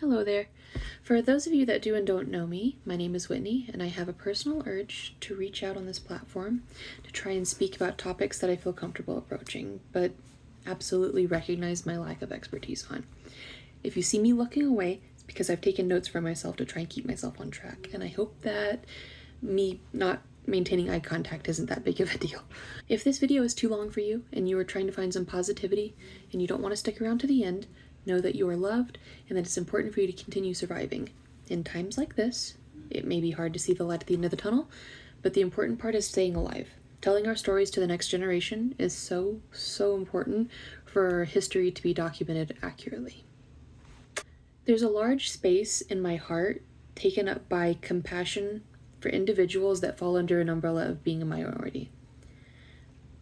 Hello there. For those of you that do and don't know me, my name is Whitney, and I have a personal urge to reach out on this platform to try and speak about topics that I feel comfortable approaching, but absolutely recognize my lack of expertise on. If you see me looking away, it's because I've taken notes for myself to try and keep myself on track, and I hope that me not maintaining eye contact isn't that big of a deal. If this video is too long for you and you are trying to find some positivity and you don't want to stick around to the end, know that you are loved and that it's important for you to continue surviving. In times like this, it may be hard to see the light at the end of the tunnel, but the important part is staying alive. Telling our stories to the next generation is so important for history to be documented accurately. There's a large space in my heart taken up by compassion for individuals that fall under an umbrella of being a minority.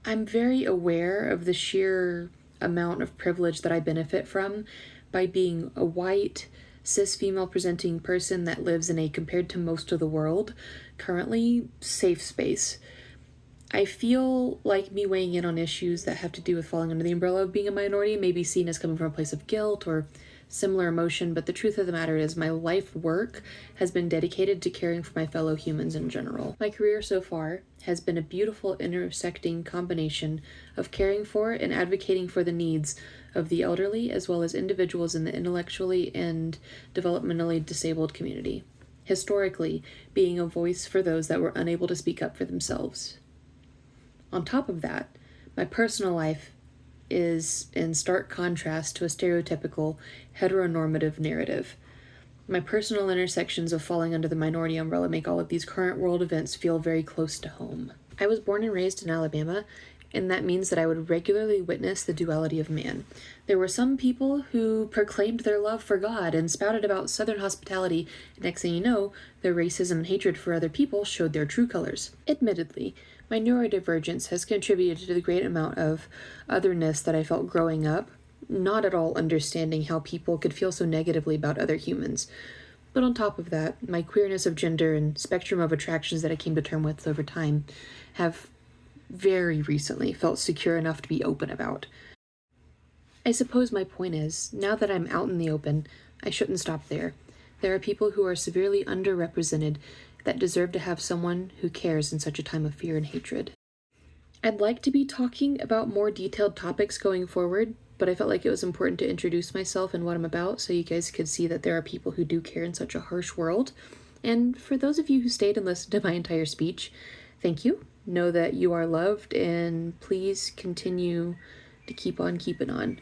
I'm very aware of the sheer amount of privilege that I benefit from by being a white, cis female presenting person that lives in a, compared to most of the world, currently safe space. I feel like me weighing in on issues that have to do with falling under the umbrella of being a minority may be seen as coming from a place of guilt or similar emotion, but the truth of the matter is my life work has been dedicated to caring for my fellow humans in general. My career so far has been a beautiful intersecting combination of caring for and advocating for the needs of the elderly as well as individuals in the intellectually and developmentally disabled community. Historically, being a voice for those that were unable to speak up for themselves. On top of that, my personal life is in stark contrast to a stereotypical heteronormative narrative. My personal intersections of falling under the minority umbrella make all of these current world events feel very close to home. I was born and raised in Alabama, and that means that I would regularly witness the duality of man. There were some people who proclaimed their love for God and spouted about Southern hospitality, and next thing you know, their racism and hatred for other people showed their true colors. Admittedly, my neurodivergence has contributed to the great amount of otherness that I felt growing up, not at all understanding how people could feel so negatively about other humans. But on top of that, my queerness of gender and spectrum of attractions that I came to terms with over time have very recently felt secure enough to be open about. I suppose my point is, now that I'm out in the open, I shouldn't stop there. There are people who are severely underrepresented that deserve to have someone who cares in such a time of fear and hatred. I'd like to be talking about more detailed topics going forward, but I felt like it was important to introduce myself and what I'm about so you guys could see that there are people who do care in such a harsh world. And for those of you who stayed and listened to my entire speech, thank you. Know that you are loved, and please continue to keep on keeping on.